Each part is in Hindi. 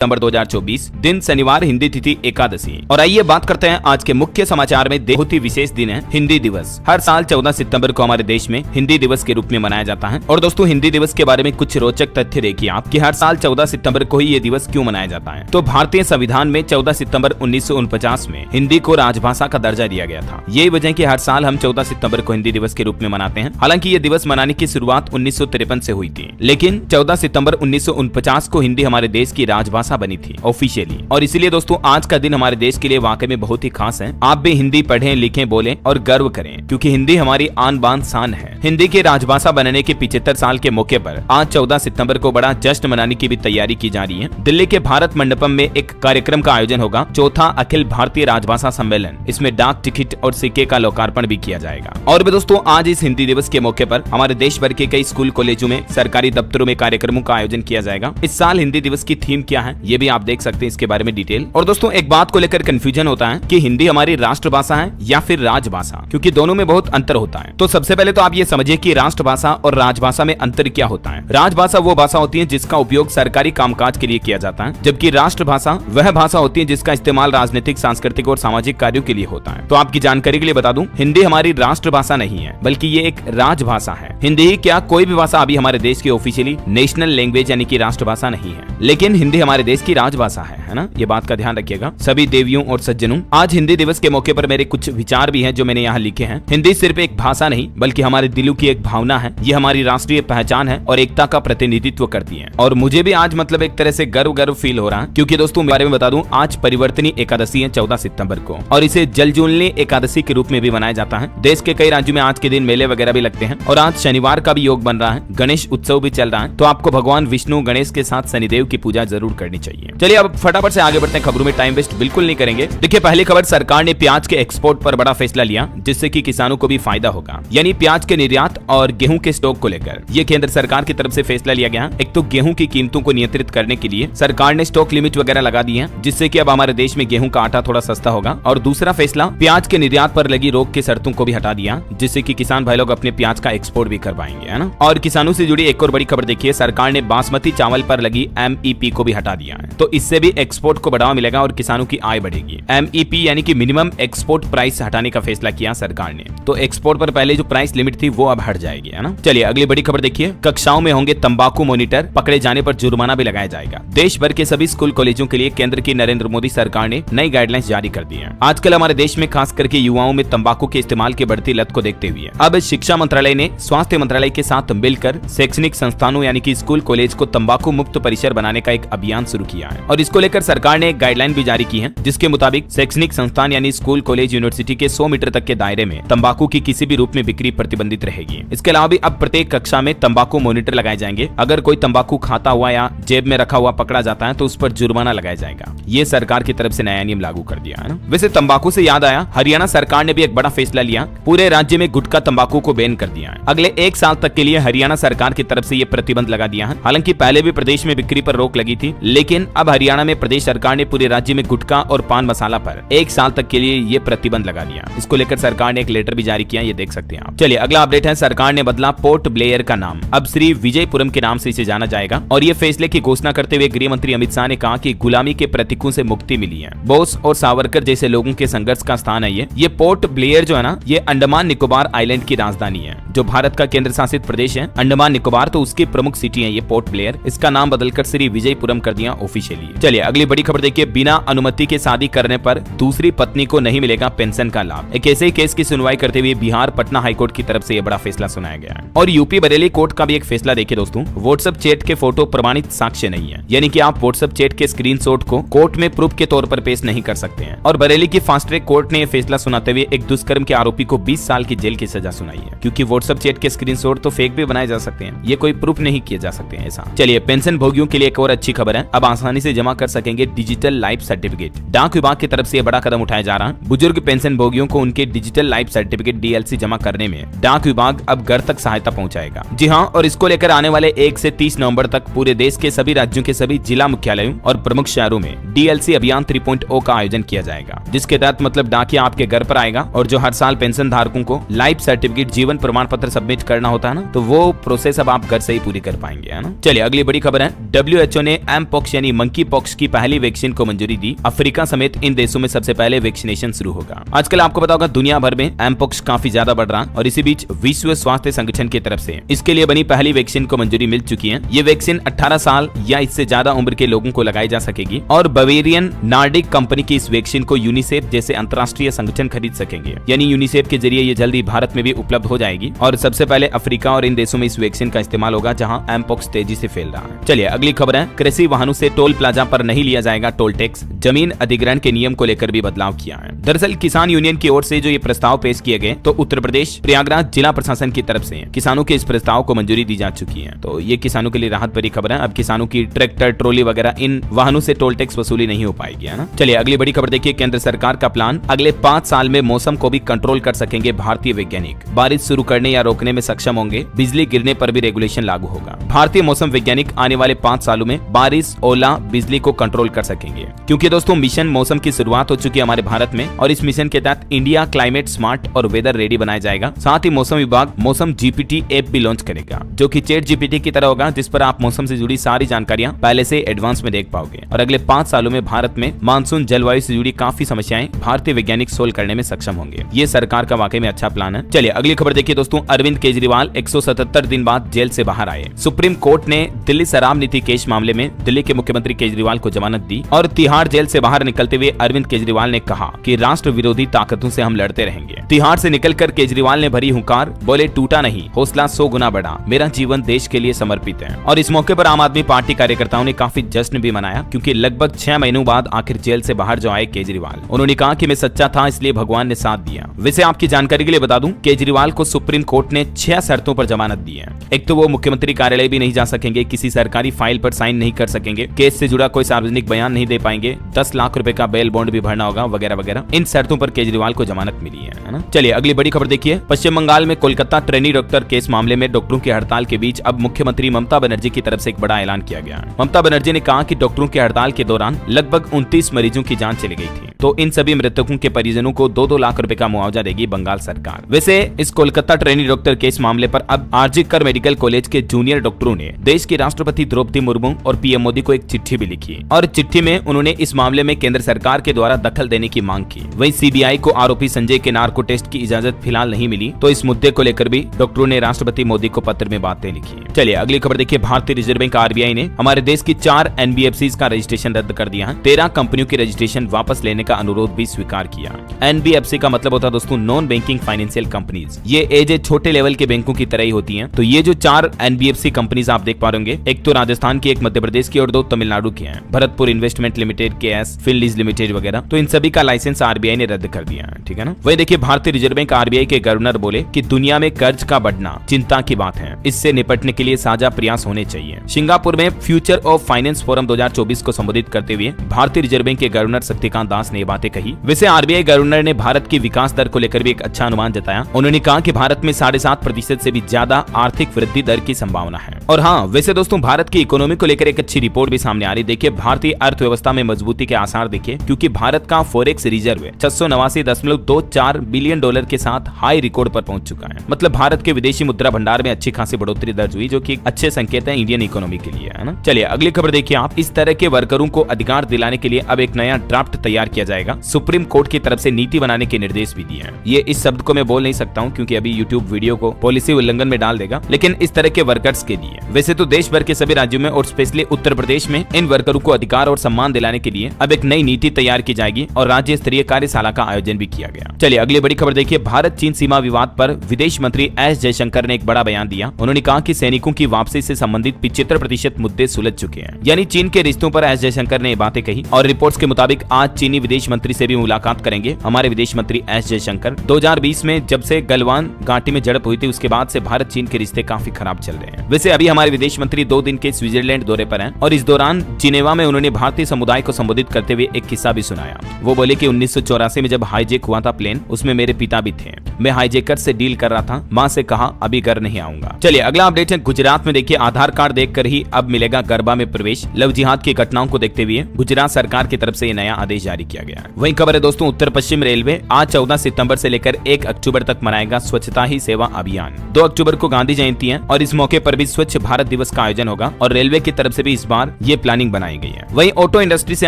सितंबर 2024, दिन शनिवार, हिंदी तिथि एकादशी। और आइए बात करते हैं आज के मुख्य समाचार में। बहुत ही विशेष दिन है हिंदी दिवस। हर साल 14 सितंबर को हमारे देश में हिंदी दिवस के रूप में मनाया जाता है। और दोस्तों, हिंदी दिवस के बारे में कुछ रोचक तथ्य देखिए आप कि हर साल 14 सितंबर को ही ये दिवस क्यों मनाया जाता है। तो भारतीय संविधान में 14 सितंबर 1949 में हिंदी को राजभाषा का दर्जा दिया गया था। यही वजह कि हर साल हम 14 सितंबर को हिंदी दिवस के रूप में मनाते हैं। हालांकि ये दिवस मनाने की शुरुआत 1953 से हुई थी, लेकिन 14 सितंबर 1949 को हिंदी हमारे देश की राजभाषा बनी थी ऑफिशियली। और इसीलिए दोस्तों, आज का दिन हमारे देश के लिए वाकई में बहुत ही खास है। आप भी हिंदी पढ़ें, लिखें, बोलें और गर्व करें, क्योंकि हिंदी हमारी आन बान शान है। हिंदी की राजभाषा बनने के 75 साल के मौके पर आज 14 सितंबर को बड़ा जश्न मनाने की भी तैयारी की जा रही है। दिल्ली के भारत मंडपम में एक कार्यक्रम का आयोजन होगा, चौथा अखिल भारतीय राजभाषा सम्मेलन। इसमें डाक टिकट और सिक्के का लोकार्पण भी किया जाएगा। और भी दोस्तों, आज इस हिंदी दिवस के मौके पर हमारे देश भर के कई स्कूल कॉलेजों में, सरकारी दफ्तरों में कार्यक्रमों का आयोजन किया जाएगा। इस साल हिंदी दिवस की थीम क्या है, ये भी आप देख सकते हैं इसके बारे में डिटेल। और दोस्तों, एक बात को लेकर कंफ्यूजन होता है कि हिंदी हमारी राष्ट्रभाषा है या फिर राजभाषा, क्योंकि दोनों में बहुत अंतर होता है। तो सबसे पहले तो आप ये समझिए कि राष्ट्रभाषा और राजभाषा में अंतर क्या होता है। राजभाषा वो भाषा होती है जिसका उपयोग सरकारी कामकाज के लिए किया जाता है, जबकि राष्ट्रभाषा वह भाषा होती है जिसका इस्तेमाल राजनीतिक, सांस्कृतिक और सामाजिक कार्यों के लिए होता है। तो आपकी जानकारी के लिए बता दूं, हिंदी हमारी राष्ट्रभाषा नहीं है, बल्कि ये एक राजभाषा है। हिंदी ही क्या, कोई भी भाषा अभी हमारे देश की ऑफिशियली नेशनल लैंग्वेज यानी कि राष्ट्रभाषा नहीं है, लेकिन हिंदी हमारे देश की राजभाषा है ना। ये बात का ध्यान रखिएगा सभी देवियों और सज्जनों। आज हिंदी दिवस के मौके पर मेरे कुछ विचार भी हैं जो मैंने यहाँ लिखे हैं। हिंदी सिर्फ एक भाषा नहीं, बल्कि हमारे दिलों की एक भावना है। ये हमारी राष्ट्रीय पहचान है और एकता का प्रतिनिधित्व करती है। और मुझे भी आज मतलब एक तरह से गर्व फील हो रहा है, क्योंकि दोस्तों बारे में बता दूं, आज परिवर्तनी एकादशी है 14 सितंबर को, और इसे जलजूलनी एकादशी के रूप में भी मनाया जाता है। देश के कई राज्यों में आज के दिन मेले वगैरह भी लगते हैं। और आज शनिवार का भी योग बन रहा है, गणेश उत्सव भी चल रहा है। तो आपको भगवान विष्णु गणेश के साथ शनिदेव की पूजा जरूर करनी चाहिए। चलिए अब फटाफट से आगे बढ़ते हैं, खबरों में टाइम वेस्ट बिल्कुल नहीं करेंगे। देखिए, पहली खबर, सरकार ने प्याज के एक्सपोर्ट पर बड़ा फैसला लिया, जिससे कि किसानों को भी फायदा होगा। यानी प्याज के निर्यात और गेहूं के स्टॉक को लेकर ये केंद्र सरकार की तरफ से फैसला लिया गया। एक तो गेहूं की कीमतों को नियंत्रित करने के लिए सरकार ने स्टॉक लिमिट वगैरह लगा दी है, जिससे कि अब हमारे देश में गेहूं का आटा थोड़ा सस्ता होगा। और दूसरा फैसला, प्याज के निर्यात पर लगी रोक की शर्तों को भी हटा दिया, जिससे कि किसान भाई लोग अपने प्याज का एक्सपोर्ट भी कर पाएंगे, है ना। और किसानों से जुड़ी एक और बड़ी खबर देखिए, सरकार ने बासमती चावल पर लगी MEP को भी हटा दिया है। तो इससे भी एक्सपोर्ट को बढ़ावा मिलेगा और किसानों की आय बढ़ेगी। MEP यानी कि मिनिमम एक्सपोर्ट प्राइस हटाने का फैसला किया सरकार ने। तो एक्सपोर्ट पर पहले जो प्राइस लिमिट थी वो अब हट जाएगी, है ना। चलिए अगली बड़ी खबर देखिए, कक्षाओं में होंगे तंबाकू मॉनिटर, पकड़े जाने पर जुर्माना भी लगाया जाएगा। देश भर के सभी स्कूल कॉलेजों के लिए केंद्र की नरेंद्र मोदी सरकार ने नई गाइडलाइंस जारी कर दी है। आजकल हमारे देश में खास करके युवाओं में तंबाकू के इस्तेमाल की बढ़ती लत को देखते हुए अब शिक्षा मंत्रालय ने स्वास्थ्य मंत्रालय के साथ मिलकर शैक्षणिक संस्थानों यानी कि स्कूल कॉलेज को तंबाकू मुक्त परिसर बनाने का एक अभियान शुरू किया है। और इसको लेकर सरकार ने एक गाइडलाइन भी जारी की है, जिसके मुताबिक शैक्षणिक संस्थान यानी स्कूल, कॉलेज, यूनिवर्सिटी के 100 मीटर तक के दायरे में तंबाकू की किसी भी रूप में बिक्री प्रतिबंधित रहेगी। इसके अलावा भी अब प्रत्येक कक्षा में तंबाकू मॉनिटर लगाए जाएंगे। अगर कोई तंबाकू खाता हुआ या जेब में रखा हुआ पकड़ा जाता है तो उस पर जुर्माना लगाया जाएगा। ये सरकार की तरफ से नया नियम लागू कर दिया है ना। वैसे तंबाकू से याद आया, हरियाणा सरकार ने भी एक बड़ा फैसला लिया, पूरे राज्य में गुटखा तंबाकू को बैन कर दिया है। अगले 1 साल तक के लिए हरियाणा सरकार की तरफ से ये प्रतिबंध लगा दिया है। हालांकि पहले भी प्रदेश में बिक्री पर रोक लगी थी, लेकिन अब हरियाणा में प्रदेश सरकार ने पूरे राज्य में गुटखा और पान मसाला पर 1 साल तक के लिए ये प्रतिबंध लगा दिया। इसको लेकर सरकार ने एक लेटर भी जारी किया, ये देख सकते हैं आप। चलिए अगला अपडेट है, सरकार ने बदला पोर्ट ब्लेयर का नाम, अब श्री विजयपुरम के नाम से इसे जाना जाएगा। और ये फैसले की घोषणा करते हुए गृह मंत्री अमित शाह ने कहा कि गुलामी के प्रतीकों से मुक्ति मिली है। बोस और सावरकर जैसे लोगों के संघर्ष का स्थान है ये पोर्ट ब्लेयर जो है ना, ये अंडमान निकोबार आइलैंड की राजधानी है, जो भारत का केंद्र शासित प्रदेश है अंडमान निकोबार। तो उसकी प्रमुख सिटी है ये पोर्ट ब्लेयर। इसका नाम बदलकर श्री विजयपुरम कर दिया ऑफिशियली। चलिए अगली बड़ी खबर देखिए, बिना अनुमति के शादी करने पर दूसरी पत्नी को नहीं मिलेगा पेंशन का लाभ। एक ऐसे ही केस की सुनवाई करते हुए बिहार पटना हाईकोर्ट की तरफ से ये बड़ा फैसला सुनाया गया है। और यूपी बरेली कोर्ट का भी एक फैसला देखिए दोस्तों, व्हाट्सएप चैट के फोटो प्रमाणित साक्ष्य नहीं है, यानी कि आप व्हाट्सएप चैट के स्क्रीनशॉट को कोर्ट में प्रूफ के तौर पर पेश नहीं कर सकते हैं। और बरेली की फास्ट ट्रैक कोर्ट ने यह फैसला सुनाते हुए एक दुष्कर्म के आरोपी को 20 साल की जेल की सजा सुनाई है, क्योंकि व्हाट्सएप चैट के स्क्रीनशॉट तो फेक भी बनाए जा सकते हैं, ये कोई प्रूफ नहीं किए जा सकते हैं ऐसा। चलिए पेंशन भोगियों के लिए एक और अच्छी खबर है, अब आसानी से जमा कर सकेंगे डिजिटल लाइफ सर्टिफिकेट। डाक विभाग की तरफ से यह बड़ा कदम उठाया जा रहा है। बुजुर्ग पेंशन भोगियों को उनके डिजिटल लाइफ सर्टिफिकेट DLC जमा करने में डाक विभाग अब घर तक सहायता पहुंचाएगा। जी हां, और इसको लेकर आने वाले 1 से 30 नवंबर तक पूरे देश के सभी राज्यों के सभी जिला मुख्यालयों और प्रमुख शहरों में DLC अभियान 3.0 का आयोजन किया जाएगा, जिसके तहत मतलब डाकिया आपके घर पर आएगा और जो हर साल पेंशन धारकों को लाइफ सर्टिफिकेट, जीवन प्रमाण पत्र सबमिट करना होता है ना, तो वो प्रोसेस अब आप घर से ही पूरी कर पाएंगे, है ना। चलिए अगली बड़ी खबर है, WHO ने एमपॉक्स यानी मंकी पॉक्स की पहली वैक्सीन को मंजूरी दी। अफ्रीका समेत इन देशों में सबसे पहले वैक्सीनेशन शुरू होगा। आजकल आपको पता होगा दुनिया भर में एमपॉक्स काफी ज्यादा बढ़ रहा और इसी बीच विश्व स्वास्थ्य संगठन की तरफ से इसके लिए बनी पहली वैक्सीन को मंजूरी मिल चुकी है। ये वैक्सीन 18 साल या इससे ज्यादा उम्र के लोगों को लगाई जा सकेगी और बवेरियन नार्डिक कंपनी की इस वैक्सीन को यूनिसेफ जैसे अंतर्राष्ट्रीय संगठन खरीद सकेंगे। यानी यूनिसेफ के जरिए ये जल्दी भारत में भी उपलब्ध हो जाएगी और सबसे पहले अफ्रीका और इन देशों में इस वैक्सीन का इस्तेमाल होगा जहां एमपॉक्स तेजी से फैल रहा है। चलिए अगली खबर है, कृषि वाहनों से टोल प्लाजा पर नहीं लिया जाएगा टोल टैक्स। जमीन अधिग्रहण के नियम को लेकर भी बदलाव किया है। दरअसल किसान यूनियन की ओर से जो ये प्रस्ताव पेश किए गए तो उत्तर प्रदेश प्रयागराज जिला प्रशासन की तरफ से किसानों के इस प्रस्ताव को मंजूरी दी जा चुकी है। तो ये किसानों के लिए राहत भरी खबर है। अब किसानों की ट्रैक्टर, ट्रॉली वगैरह इन वाहनों से टोल टैक्स वसूली नहीं हो पाएगी, है ना। चलिए अगली बड़ी खबर देखिए, केंद्र सरकार का प्लान, अगले 5 साल में मौसम को भी कंट्रोल कर सकेंगे भारतीय वैज्ञानिक। बारिश शुरू करने या रोकने में सक्षम होंगे, बिजली गिरने पर भी रेगुलेशन लागू होगा। भारतीय मौसम वैज्ञानिक आने वाले 5 सालों में बारिश, ओला, बिजली को कंट्रोल कर सकेंगे। क्योंकि दोस्तों मिशन मौसम की शुरुआत हो चुकी है हमारे भारत में और इस मिशन के तहत इंडिया क्लाइमेट स्मार्ट और वेदर रेडी बनाया जाएगा। साथ ही मौसम विभाग मौसम जीपीटी ऐप भी लॉन्च करेगा जो कि चैट जीपीटी की तरह होगा, जिस पर आप मौसम से जुड़ी सारी जानकारियां पहले से एडवांस में देख पाओगे। और अगले 5 सालों में भारत में मानसून, जलवायु से जुड़ी काफी समस्याएं भारतीय वैज्ञानिक सोल्व करने में सक्षम होंगे। ये सरकार का वाकई में अच्छा प्लान है। चलिए अगली खबर देखिए दोस्तों, अरविंद केजरीवाल 177 दिन बाद जेल से बाहर आए। सुप्रीम कोर्ट ने दिल्ली शराब नीति केस मामले में दिल्ली के मुख्यमंत्री केजरीवाल को जमानत दी और तिहाड़ जेल से बाहर निकलते हुए अरविंद केजरीवाल ने कहा कि राष्ट्र विरोधी ताकतों से हम लड़ते रहेंगे। तिहाड़ से निकलकर केजरीवाल ने भरी हुंकार, बोले टूटा नहीं, हौसला 100 गुना बढ़ा, मेरा जीवन देश के लिए समर्पित है। और इस मौके पर आम आदमी पार्टी कार्यकर्ताओं ने काफी जश्न भी मनाया क्योंकि लगभग 6 महीनों बाद आखिर जेल से बाहर जो आए केजरीवाल, उन्होंने कहा कि मैं सच्चा था इसलिए भगवान ने साथ दिया। वैसे आपकी जानकारी के लिए बता दूं, केजरीवाल को सुप्रीम कोर्ट ने 6 शर्तों पर जमानत दी है। एक तो वो मुख्यमंत्री कार्यालय भी नहीं जा सकेंगे, किसी सरकारी फाइल पर साइन नहीं कर सकेंगे, केस से जुड़ा कोई सार्वजनिक बयान नहीं दे पाएंगे, 10 लाख रुपए का बेल बॉन्ड भी भरना होगा वगैरह वगैरह। इन शर्तों पर केजरीवाल को जमानत मिली है ना। चलिए अगली बड़ी खबर देखिए, पश्चिम बंगाल में कोलकाता ट्रेनी डॉक्टर केस मामले में डॉक्टरों की हड़ताल के बीच अब मुख्यमंत्री ममता बनर्जी की तरफ से एक बड़ा ऐलान किया गया। ममता बनर्जी ने कहा कि डॉक्टरों की हड़ताल के दौरान लगभग 29 मरीजों की जान चली गई थी, तो इन सभी मृतकों के परिजनों को 2-2 लाख रुपए का मुआवजा देगी बंगाल सरकार। वैसे इस कोलकाता ट्रेनी डॉक्टर केस मामले पर अब आरजीकर मेडिकल कॉलेज के जूनियर डॉक्टरों ने देश की राष्ट्रपति द्रौपदी मुर्मू और पीएम मोदी को एक चिट्ठी भी लिखी और चिट्ठी में उन्होंने इस मामले में केंद्र सरकार के द्वारा दखल देने की मांग की। वहीं सीबीआई को आरोपी संजय के नार्को टेस्ट की इजाजत फिलहाल नहीं मिली, तो इस मुद्दे को लेकर भी डॉक्टरों ने राष्ट्रपति मोदी को पत्र में बातें लिखी। चलिए अगली खबर देखिए, भारतीय रिजर्व बैंक आरबीआई ने हमारे देश की 4 एनबीएफसी का रजिस्ट्रेशन रद्द कर दिया है। 13 कंपनियों की रजिस्ट्रेशन वापस लेने का अनुरोध भी स्वीकार किया। एनबीएफसी का मतलब होता है दोस्तों नॉन बैंकिंग फाइनेंशियल कंपनीज। ये एज छोटे लेवल के बैंकों की तरह ही होती हैं। तो ये जो 4 एनबीएफसी कंपनीज आप देख पा रहे होंगे, एक तो राजस्थान की, एक मध्य प्रदेश की और 2 तमिलनाडु की हैं, भरतपुर इन्वेस्टमेंट लिमिटेड, केएस फिल्डीज लिमिटेड वगैरह। तो इन सभी का लाइसेंस आरबीआई ने रद्द कर दिया है, ठीक है ना। वही देखिए, भारतीय रिजर्व बैंक आरबीआई के गवर्नर बोले कि दुनिया में कर्ज का बढ़ना चिंता की बात है, इससे निपटने के लिए साझा प्रयास होने चाहिए। सिंगापुर में फ्यूचर ऑफ फाइनेंस फोरम 2024 को संबोधित करते हुए भारतीय रिजर्व बैंक के गवर्नर शक्तिकांत दास ने ये बातें कही। वैसे आरबीआई गवर्नर ने भारत की विकास दर को लेकर भी एक अच्छा अनुमान जताया। उन्होंने कहा कि भारत में 7.5% से भी ज्यादा आर्थिक वृद्धि दर की संभावना है। और हाँ, वैसे दोस्तों भारत की इकोनॉमी को लेकर एक अच्छी रिपोर्ट भी सामने आ रही। देखिए भारतीय अर्थव्यवस्था में मजबूती के आसार देखिए, क्योंकि भारत का फॉरेक्स रिजर्व 689.24 बिलियन डॉलर के साथ हाई रिकॉर्ड पर पहुंच चुका है। मतलब भारत के विदेशी मुद्रा भंडार में अच्छी खासी बढ़ोतरी दर्ज हुई, जो कि अच्छे संकेत है इंडियन इकोनॉमी के लिए, है ना। चलिए अगली खबर देखिए आप, इस तरह के वर्करों को अधिकार दिलाने के लिए अब एक नया ड्राफ्ट तैयार किया जाएगा। सुप्रीम कोर्ट की तरफ से नीति बनाने के निर्देश भी दिए हैं। ये इस शब्द को मैं बोल नहीं सकता हूँ क्योंकि अभी यूट्यूब वीडियो को पॉलिसी उल्लंघन में डाल देगा, लेकिन इस तरह के वर्कर्स के लिए। वैसे तो देश भर के सभी राज्यों में और स्पेशली उत्तर प्रदेश में इन वर्करों को अधिकार और सम्मान दिलाने के लिए अब एक नई नीति तैयार की जाएगी और राज्य स्तरीय कार्यशाला का आयोजन भी किया गया। चलिए अगली बड़ी खबर देखिए, भारत चीन सीमा विवाद पर विदेश मंत्री एस जयशंकर ने एक बड़ा बयान दिया। उन्होंने कहा कि सैनिकों की वापसी से संबंधित 75% मुद्दे सुलझ चुके हैं। यानी चीन के रिश्तों पर एस जयशंकर ने बातें कही और रिपोर्ट्स के मुताबिक आज चीनी विदेश मंत्री से भी मुलाकात करेंगे हमारे विदेश मंत्री एस जयशंकर। 2020 में जब से गलवान घाटी में झड़प हुई थी, उसके बाद से भारत चीन के रिश्ते काफी खराब चल रहे हैं। वैसे अभी हमारे विदेश मंत्री 2 दिन के स्विट्जरलैंड दौरे पर हैं और इस दौरान जिनेवा में उन्होंने भारतीय समुदाय को संबोधित करते हुए एक किस्सा भी सुनाया। वो बोले कि 1984 में जब हाईजैक हुआ था प्लेन, उसमें मेरे पिता भी थे। मैं हाईजैकर से डील कर रहा था, माँ से कहा अभी घर नहीं आऊंगा। चलिए अगला अपडेट है, गुजरात में देखिए आधार कार्ड देखकर ही अब मिलेगा गरबा में प्रवेश। लव जिहाद की घटनाओं को देखते हुए गुजरात सरकार की तरफ से ये नया आदेश जारी किया गया है। वहीं खबर है दोस्तों, उत्तर पश्चिम रेलवे आज 14 सितंबर से लेकर 1 अक्टूबर तक मनाएगा स्वच्छता ही सेवा अभियान। 2 अक्टूबर को गांधी जयंती है और इस मौके पर भी स्वच्छ भारत दिवस का आयोजन होगा और रेलवे की तरफ से भी इस बार ये प्लानिंग बनाई गई है। है। वहीं ऑटो इंडस्ट्री से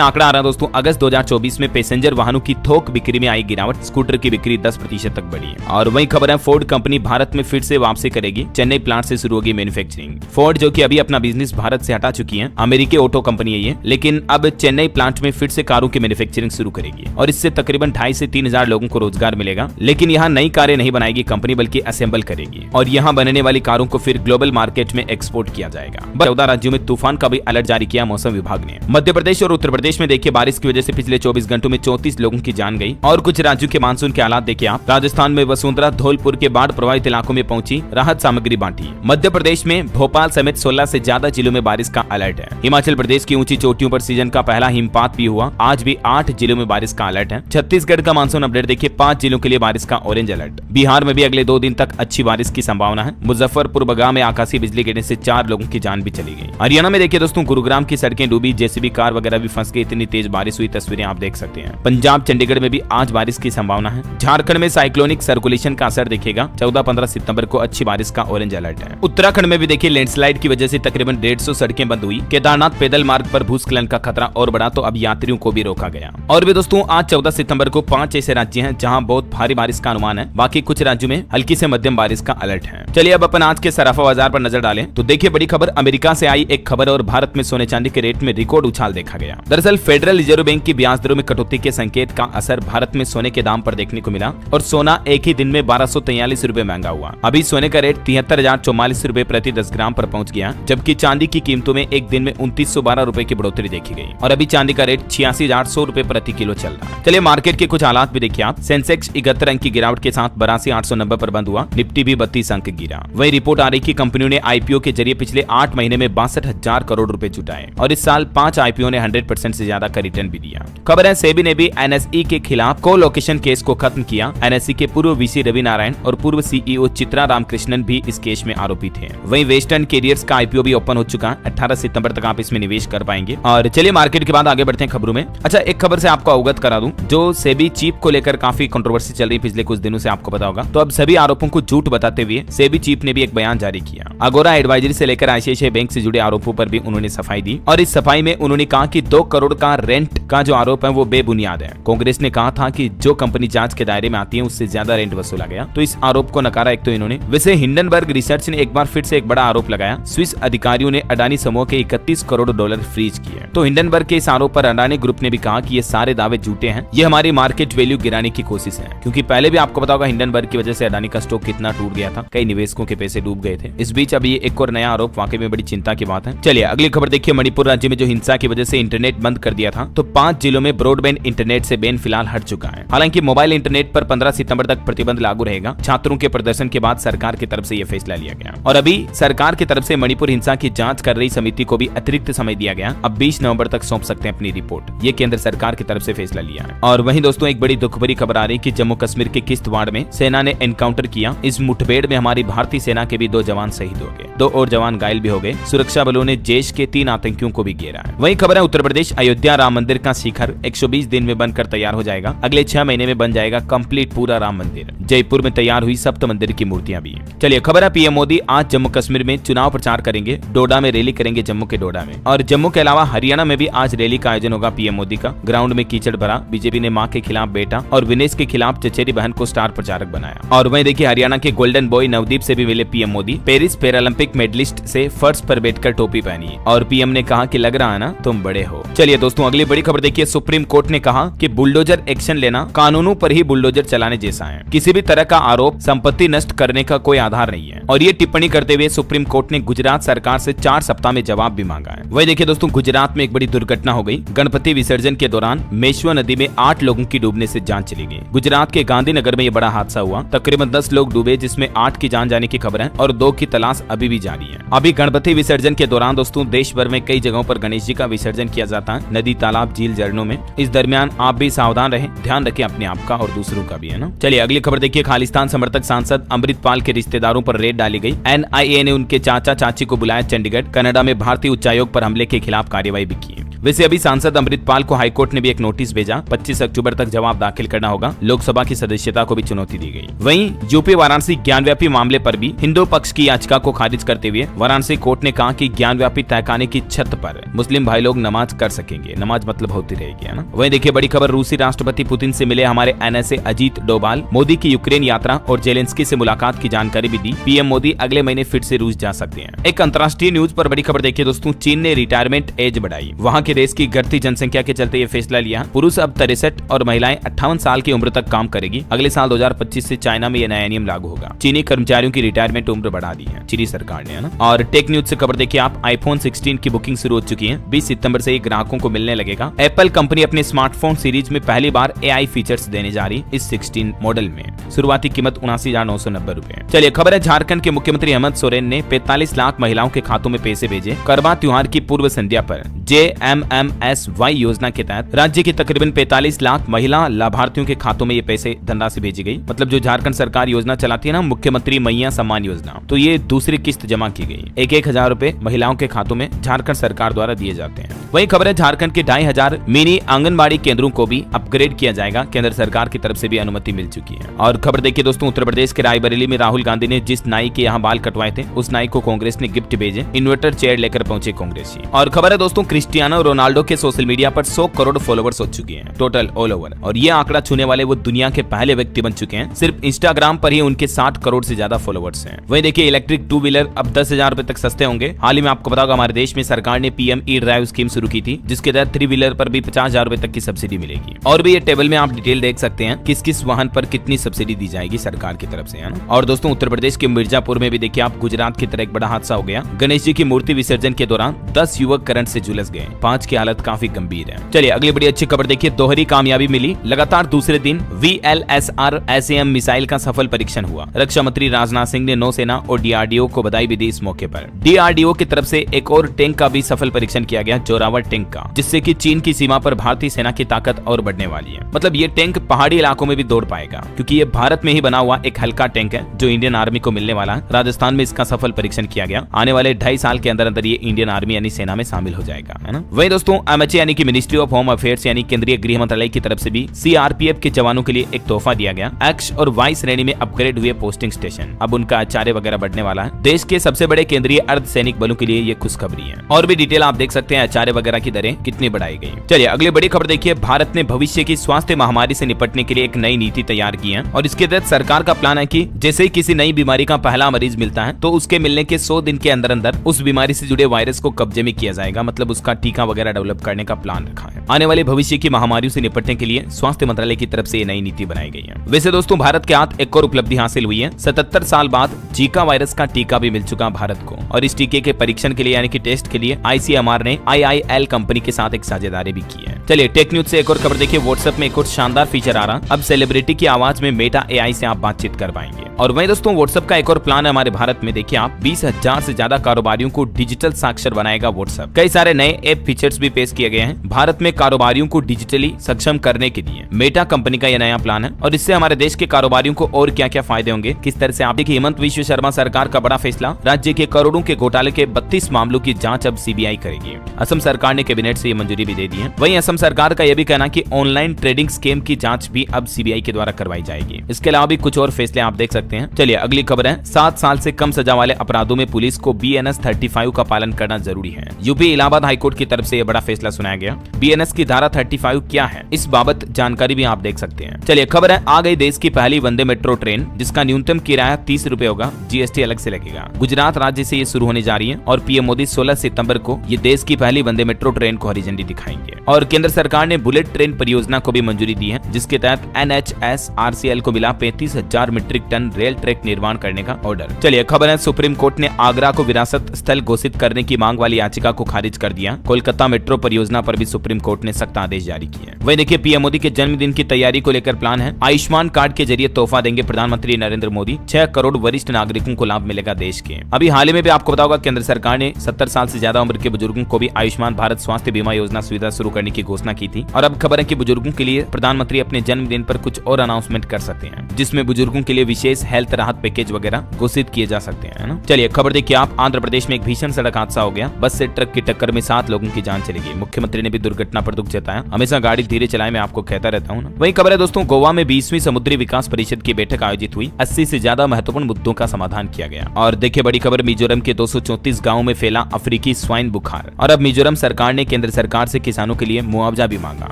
आंकड़ा आ रहा है दोस्तों, अगस्त 2024 में पैसेंजर वाहनों की थोक बिक्री में आई गिरावट, स्कूटर की बिक्री 10% तक बढ़ी है। और वहीं खबर है फोर्ड कंपनी भारत में फिर से वापसी करेगी, चेन्नई प्लांट से शुरू होगी मैन्युफैक्चरिंग। फोर्ड जो कि अभी अपना बिजनेस भारत से हटा चुकी है, अमेरिकी ऑटो कंपनी है ये, लेकिन अब चेन्नई प्लांट में फिर से कारों की मैन्युफैक्चरिंग शुरू करेगी और इससे तकरीबन 2,500 से 3,000 लोगों को रोजगार मिलेगा। लेकिन यहाँ नई कारें नहीं बनाएगी कंपनी, बल्कि असेंबल करेगी और यहाँ बनने वाली कारों को फिर ग्लोबल मार्केट में एक्सपोर्ट किया जाएगा। 14 राज्यों में तूफान का भी अलर्ट जारी किया मौसम विभाग ने। मध्य प्रदेश और उत्तर प्रदेश में देखिए बारिश की वजह से पिछले 24 घंटों में 34 लोगों की जान गई। और कुछ राज्यों के मानसून के हालात देखिए आप, राजस्थान में वसुंधरा धौलपुर के बाढ़ प्रभावित इलाकों में पहुंची, राहत सामग्री बांटी। मध्य प्रदेश में भोपाल समेत 16 से ज्यादा जिलों में बारिश का अलर्ट है। हिमाचल प्रदेश की ऊंची चोटियों पर सीजन का पहला हिमपात भी हुआ, आज भी 8 जिलों में बारिश का अलर्ट है। छत्तीसगढ़ का मानसून अपडेट देखिए, 5 जिलों के लिए बारिश का ऑरेंज अलर्ट। बिहार में भी अगले 2 दिन तक अच्छी बारिश की संभावना है। मुजफ्फरपुर बगहा में आकाशीय बिजली गिरने से 4 लोगों की जान भी चली गई। हरियाणा में देखिए दोस्तों, गुरुग्राम की सड़कें डूबी, जेसीबी कार वगैरह भी फंस गई, इतनी तेज बारिश हुई, तस्वीरें आप देख सकते हैं। पंजाब चंडीगढ़ में भी आज बारिश की संभावना है। झारखंड में साइक्लोनिक सर्कुलेशन का असर दिखेगा, 14-15 सितंबर को अच्छी बारिश का ऑरेंज अलर्ट है। उत्तराखंड में भी देखिए लैंडस्लाइड की वजह से तकरीबन 150 सड़कें बंद हुई। केदारनाथ पैदल मार्ग पर भूस्खलन का खतरा और बढ़ा, तो अब यात्रियों को भी रोका गया। और भी दोस्तों, आज 14 सितंबर को 5 ऐसे राज्य हैं जहां बहुत भारी बारिश का अनुमान है, बाकी कुछ राज्यों में हल्की से मध्यम बारिश का अलर्ट है। चलिए अब अपन आज के सराफा बाजार पर नजर डालें तो देखिए बड़ी खबर, अमेरिका से आई एक खबर और भारत में सोने चांदी के रेट में रिकॉर्ड उछाल देखा गया। दरअसल फेडरल रिजर्व बैंक की ब्याज दरों में कटौती के संकेत का असर भारत में सोने के दाम पर देखने को मिला और सोना एक ही दिन में 1243 रुपए महंगा हुआ। अभी सोने का रेट 73,044 रुपए प्रति 10 ग्राम पर पहुंच गया, जबकि चांदी की कीमतों में एक दिन में 2912 रुपए की बढ़ोतरी देखी गई और अभी चांदी का रेट 86,800 रुपए प्रति किलो चल रहा है। चलिए मार्केट के कुछ हालात भी देखिए आप। सेंसेक्स 71 अंक की गिरावट के साथ 82,890 पर बंद हुआ, निफ्टी भी 32 अंक गिरा। वही रिपोर्ट आ रही कि कंपनियों ने आईपीओ के जरिए पिछले 8 महीने में 62,000 करोड़ रुपए जुटाए और इस साल 5 आईपीओ ने 100% से ज्यादा का रिटर्न भी दिया। खबर है सेबी ने भी एनएसई के खिलाफ कोलोकेशन केस को खत्म किया। एनएसई के पूर्व वीसी रवि नारायण और पूर्व सीईओ चित्रा रामकृष्णन भी इस केस में आरोपी थे। वहीं वेस्टर्न कैरियर्स का आईपीओ भी ओपन हो चुका है, 18 सितंबर तक आप इसमें निवेश कर पाएंगे। और चलिए मार्केट के बाद आगे बढ़ते हैं खबरों में। अच्छा, एक खबर से आपको अवगत करा दूं, जो सेबी चीफ को लेकर काफी कंट्रोवर्सी चल रही है पिछले कुछ दिनों से, आपको पता होगा। तो अब सभी आरोपों को झूठ बताते हुए सेबी चीफ ने भी एक बयान जारी किया। अगोरा एडवाइजरी से लेकर आईसीआईसीआई बैंक से जुड़े आरोपों पर भी उन्होंने सफाई दी और इस सफाई में उन्होंने कहा कि 2 करोड़ का रेंट का जो आरोप है वो बेबुनियाद है। कांग्रेस ने कहा था कि जो कंपनी जांच के दायरे में आती है उससे ज्यादा रेंट वसूला गया, तो इस आरोप को नकारा एक तो इन्होंने। वैसे हिंडनबर्ग रिसर्च ने एक बार फिर से एक बड़ा आरोप लगाया, स्विस अधिकारियों ने अडानी समूह के 31 करोड़ डॉलर फ्रीज किए। तो हिंडनबर्ग के इस आरोप पर अडानी ग्रुप ने भी कहा कि ये सारे दावे झूठे हैं, ये हमारी मार्केट वैल्यू गिराने की कोशिश है, क्योंकि पहले भी आपको पता होगा हिंडनबर्ग की वजह से अडानी का स्टॉक कितना टूट गया था, कई निवेशकों के पैसे डूब गए थे। इस बीच अभी एक और नया आरोप वाकई में बड़ी चिंता की बात है। चलिए अगली खबर देखिए, मणिपुर राज्य में जो हिंसा की वजह से इंटरनेट बंद कर दिया था, तो 5 जिलों में ब्रॉडबैंड इंटरनेट से बैन फिलहाल हट चुका है। हालांकि मोबाइल इंटरनेट पर 15 सितंबर तक प्रतिबंध लागू रहेगा। छात्रों के प्रदर्शन के बाद सरकार की तरफ से यह फैसला लिया गया और अभी सरकार की तरफ से मणिपुर हिंसा की जांच कर रही समिति को भी अतिरिक्त समय दिया गया। अब 20 नवंबर तक सौंप सकते हैं अपनी रिपोर्ट, ये केंद्र सरकार की तरफ से फैसला लिया है। और वहीं दोस्तों एक बड़ी दुख भरी खबर आ रही कि जम्मू कश्मीर के किश्तवाड़ में सेना ने एनकाउंटर किया। इस मुठभेड़ में हमारी भारतीय सेना के भी 2 जवान शहीद हो गए, 2 और जवान घायल भी हो गए। सुरक्षा बलों ने जैश के 3 आतंकियों को भी घेरा है। वहीं खबर है उत्तर प्रदेश अयोध्या राम मंदिर का शिखर 120 दिन में बनकर तैयार हो जाएगा। अगले 6 महीने में बन जाएगा कंप्लीट पूरा राम मंदिर। जयपुर में तैयार हुई सप्त मंदिर की मूर्तियां भी। चलिए खबर है पीएम मोदी आज जम्मू कश्मीर में चुनाव प्रचार करेंगे, डोडा में रैली करेंगे, जम्मू के डोडा में। और जम्मू के अलावा हरियाणा में भी आज रैली का आयोजन होगा पीएम मोदी का। ग्राउंड में कीचड़ भरा, बीजेपी ने मां के खिलाफ बेटा और विनेश के खिलाफ चचेरी बहन को स्टार प्रचारक बनाया। और वहीं देखिए हरियाणा के गोल्डन बॉय नवदीप से भी मिले PM Modi. Paris Paralympic medallist से फर्श पर बैठकर टोपी पहनी और पीएम ने कहा कि लग रहा है ना तुम बड़े हो। चलिए दोस्तों अगली बड़ी खबर देखिए, सुप्रीम कोर्ट ने कहा कि बुलडोजर एक्शन लेना कानूनों पर ही बुलडोजर चलाने जैसा है। किसी भी तरह का आरोप संपत्ति नष्ट करने का कोई आधार नहीं है। और ये टिप्पणी करते हुए सुप्रीम कोर्ट ने गुजरात सरकार से 4 सप्ताह में जवाब भी मांगा है। वही देखिए दोस्तों गुजरात में एक बड़ी दुर्घटना हो गई। गणपति विसर्जन के दौरान मेश्वा नदी में 8 लोगों की डूबने से जान चली गई। गुजरात के गांधीनगर में ये बड़ा हादसा हुआ, तकरीबन 10 लोग डूबे जिसमें 8 की जान जाने की खबर है और 2 की तलाश अभी भी जारी है। अभी गणपति विसर्जन के दौरान दोस्तों देश भर में कई जगहों पर गणेश जी का विसर्जन किया जाता है, नदी, तालाब, झील, झरनों में। इस दरमियान आप भी सावधान रहें, ध्यान रखें अपने आप का और दूसरों का भी, है ना। चलिए अगली खबर देखिए, खालिस्तान समर्थक सांसद अमृतपाल के रिश्तेदारों पर रेड डाली गई। एनआईए ने उनके चाचा चाची को बुलाया चंडीगढ़। कनाडा में भारतीय उच्चायोग पर हमले के खिलाफ कार्रवाई भी की। वैसे अभी सांसद अमृतपाल को हाईकोर्ट ने भी एक नोटिस भेजा, 25 अक्टूबर तक जवाब दाखिल करना होगा। लोकसभा की सदस्यता को भी चुनौती दी गई। वहीं यूपी वाराणसी ज्ञानव्यापी मामले पर भी हिंदू पक्ष की याचिका को खारिज करते हुए वाराणसी कोर्ट ने कहा कि ज्ञानव्यापी तहखाने की छत पर मुस्लिम भाई लोग नमाज कर सकेंगे। नमाज मतलब होती रहेगी, है ना। वहीं देखिए बड़ी खबर, रूसी राष्ट्रपति पुतिन से मिले हमारे एनएसए अजीत डोभाल। मोदी की यूक्रेन यात्रा और जेलेंस्की से मुलाकात की जानकारी भी दी। पीएम मोदी अगले महीने फिर से रूस जा सकते हैं। एक अंतर्राष्ट्रीय न्यूज पर बड़ी खबर देखिए दोस्तों, चीन ने रिटायरमेंट एज बढ़ाई। वहां के देश की घटती जनसंख्या के चलते ये फैसला लिया। पुरुष अब 63 और महिलाएं 58 साल की उम्र तक काम करेगी। अगले साल 2025 से चाइना में यह नया नियम लागू होगा। चीनी कर्मचारियों की रिटायरमेंट उम्र बढ़ा दी है चीनी सरकार ने, है ना। और टेक न्यूज से खबर देखिए आप, आईफोन 16 की बुकिंग शुरू हो चुकी है। 20 सितंबर से ग्राहकों को मिलने लगेगा। एप्पल कंपनी अपने स्मार्टफोन सीरीज में पहली बार एआई फीचर्स देने जा रही इस 16 मॉडल में। शुरुआती कीमत 79,990 रुपए। चलिए खबर है, झारखंड के मुख्यमंत्री हेमंत सोरेन ने 45 लाख महिलाओं के खातों में पैसे भेजे। करवा त्योहार की पूर्व संध्या पर JMMSY योजना के तहत राज्य की तकरीबन 45 लाख महिला लाभार्थियों के खातों में ये पैसे धनराशि भेजी गई। मतलब जो झारखंड सरकार योजना चलाती है ना, मुख्यमंत्री मैया सम्मान योजना, तो ये दूसरी किस्त जमा की गई। 1,000 रुपए महिलाओं के खातों में झारखंड सरकार द्वारा दिए जाते हैं। वही खबर है, झारखंड के 2,500 मिनी आंगनबाड़ी केंद्रों को भी अपग्रेड किया जाएगा। केंद्र सरकार की तरफ से भी अनुमति मिल चुकी है। और खबर देखिए दोस्तों, उत्तर प्रदेश के रायबरेली में राहुल गांधी ने जिस नाई के यहाँ बाल कटवाए थे, उस नाई को कांग्रेस ने गिफ्ट भेजे। इन्वर्टर चेयर लेकर पहुंचे कांग्रेसी। और खबर है दोस्तों, क्रिस्टियानो रोनाल्डो के सोशल मीडिया पर 100 करोड़ फॉलोवर्स हो चुके हैं टोटल ऑल ओवर। और ये आंकड़ा छूने वाले वो दुनिया के पहले व्यक्ति बन चुके हैं। सिर्फ इंस्टाग्राम पर ही उनके 60 करोड़ से ज्यादा फॉलोवर्स हैं। वहीं देखिए इलेक्ट्रिक 2 व्हीलर अब 10,000 रुपए तक सस्ते होंगे। हाल ही में आपको बताऊंगा हमारे देश में सरकार ने PM E-ड्राइव स्कीम शुरू की थी, जिसके तहत 3 व्हीलर पर भी 50,000 रुपए तक की सब्सिडी मिलेगी। और भी ये टेबल में आप डिटेल देख सकते हैं किस किस वाहन पर कितनी सब्सिडी दी जाएगी सरकार की तरफ से, है ना। और दोस्तों उत्तर प्रदेश के मिर्जापुर में भी देखिए आप, गुजरात की तरह एक बड़ा हादसा हो गया। गणेश जी की मूर्ति विसर्जन के दौरान 10 युवक करंट से झुलस गए। 5 की हालत काफी गंभीर है। चलिए अगली बड़ी अच्छी खबर देखिए, दोहरी कामयाबी मिली। लगातार दूसरे दिन VLSR SAM मिसाइल का सफल परीक्षण हुआ। रक्षा मंत्री राजनाथ सिंह ने नौसेना और DRDO को बधाई भी दी इस मौके पर। DRDO की तरफ से एक और टैंक का भी सफल परीक्षण किया गया, जोरावर टैंक का, जिससे कि चीन की सीमा पर भारतीय सेना की ताकत और बढ़ने वाली है। मतलब ये टैंक पहाड़ी इलाकों में भी दौड़ पाएगा, क्योंकि ये भारत में ही बना हुआ एक हल्का टैंक है जो इंडियन आर्मी को मिलने वाला है। राजस्थान में इसका सफल परीक्षण किया गया। आने वाले 2.5 साल के अंदर अंदर ये इंडियन आर्मी यानी सेना में शामिल हो जाएगा, है ना। वही दोस्तों MHA यानी कि मिनिस्ट्री ऑफ होम अफेयर्स यानी केंद्रीय गृह मंत्रालय की तरफ से भी CRPF के जवानों के लिए एक तोहफा दिया गया। X और Y श्रेणी में अपग्रेड हुए पोस्टिंग स्टेशन, अब उनका आचार्य वगैरह बढ़ने वाला है। देश के सबसे बड़े केंद्रीय अर्धसैनिक बलों के लिए ये खुशखबरी है। और भी डिटेल आप देख सकते हैं, आचार्य वगैरह की दरें कितनी बढ़ाई गई। चलिए अगली बड़ी खबर देखिए, भारत ने भविष्य की स्वास्थ्य महामारी से निपटने के लिए एक नई नीति तैयार की है। और इसके तहत सरकार का प्लान है कि जैसे ही किसी नई बीमारी का पहला मरीज मिलता है, तो उसके मिलने के 100 दिन के अंदर अंदर उस बीमारी से जुड़े वायरस को कब्जे में किया जाएगा। मतलब उसका टीका वगैरह डेवलप करने का प्लान रखा है। आने वाले भविष्य की महामारियों से निपटने के लिए स्वास्थ्य मंत्रालय की तरफ से ये नई नीति बनाई गई है। वैसे दोस्तों भारत के हाथ एक और उपलब्धि हासिल हुई है। 77 साल बाद जीका वायरस का टीका भी मिल चुका भारत को। और इस टीके के परीक्षण के लिए यानी कि टेस्ट के लिए ICMR ने IIL कंपनी के साथ एक साझेदारी भी की है। चलिए टेक न्यूज से एक और खबर देखिए, व्हाट्सएप में एक और शानदार फीचर आ रहा। अब सेलिब्रिटी की आवाज में मेटा AI से आप बातचीत कर पाएंगे। और वहीं दोस्तों व्हाट्सएप का एक और प्लान है हमारे भारत में। देखिए आप, 20,000 से ज्यादा कारोबारियों को डिजिटल साक्षर बनाएगा व्हाट्सएप। कई सारे नए ऐप फीचर्स भी पेश किए गए हैं भारत में कारोबारियों को डिजिटली सक्षम करने के लिए। मेटा कंपनी का यह नया प्लान है। और इससे हमारे देश के कारोबारियों को और क्या क्या फायदे होंगे, किस तरह से आप देखिए। हेमंत विश्व शर्मा सरकार का बड़ा फैसला, राज्य के करोड़ों के घोटाले के 32 मामलों की जांच अब CBI करेगी। असम सरकार ने कैबिनेट से ये मंजूरी भी दे दी है। वहीं असम सरकार का यह भी कहना कि ऑनलाइन ट्रेडिंग स्कीम की जांच भी अब CBI के द्वारा करवाई जाएगी। इसके अलावा भी कुछ और फैसले आप देख सकते हैं। चलिए अगली खबर है, 7 साल से कम सजा वाले अपराधों में पुलिस को BNS 35 का पालन करना जरूरी है। यूपी इलाहाबाद हाईकोर्ट की तरफ से यह बड़ा फैसला सुनाया गया। BNS की धारा 35 क्या है, इस बाबत जानकारी भी आप देख सकते हैं। चलिए खबर है, आ गई देश की पहली वंदे मेट्रो ट्रेन, जिसका न्यूनतम किराया 30 रुपए होगा। GST अलग से लगेगा। गुजरात राज्य से ये शुरू होने जा रही है। और PM मोदी 16 सितंबर को ये देश की पहली वंदे मेट्रो ट्रेन को हरी झंडी दिखाएंगे। और केंद्र सरकार ने बुलेट ट्रेन परियोजना को भी मंजूरी दी है, जिसके तहत NHSRCL को मिला 35,000 मीट्रिक टन रेल ट्रैक निर्माण करने का ऑर्डर। चलिए खबर है, सुप्रीम कोर्ट ने आगरा को विरासत स्थल घोषित करने की मांग वाली याचिका को खारिज कर दिया। कोलकाता मेट्रो परियोजना पर भी सुप्रीम कोर्ट ने सख्त आदेश जारी किए। वहीं देखिए PM मोदी के जन्मदिन की तैयारी को लेकर प्लान है। आयुष्मान कार्ड के जरिए तोहफा देंगे प्रधानमंत्री नरेंद्र मोदी। 6 करोड़ वरिष्ठ नागरिकों को लाभ मिलेगा देश के। अभी हाल ही में भी आपको बताऊंगा केंद्र सरकार ने 70 साल से ज्यादा उम्र के बुजुर्गों को भी आयुष्मान भारत स्वास्थ्य बीमा योजना सुविधा शुरू करने की घोषणा की थी। और अब खबर है कि बुजुर्गों के लिए प्रधानमंत्री अपने जन्मदिन पर कुछ और अनाउंसमेंट कर सकते हैं, जिसमें बुजुर्गों के लिए विशेष विशेष हेल्थ राहत पैकेज वगैरह घोषित किए जा सकते हैं, है ना। चलिए खबर देखिए आप, आंध्र प्रदेश में एक भीषण सड़क हादसा हो गया। बस से ट्रक की टक्कर में 7 लोगों की जान चली गई। मुख्यमंत्री ने भी दुर्घटना पर दुख जताया। हमेशा गाड़ी धीरे चलाएं, मैं आपको कहता रहता हूँ ना। वही खबर है दोस्तों, गोवा में 20वीं समुद्री विकास परिषद की बैठक आयोजित हुई। 80 से ज्यादा महत्वपूर्ण मुद्दों का समाधान किया गया। और देखिए बड़ी खबर, मिजोरम के 234 गाँव में फैला अफ्रीकी स्वाइन बुखार। और अब मिजोरम सरकार ने केंद्र सरकार से किसानों के लिए मुआवजा भी मांगा,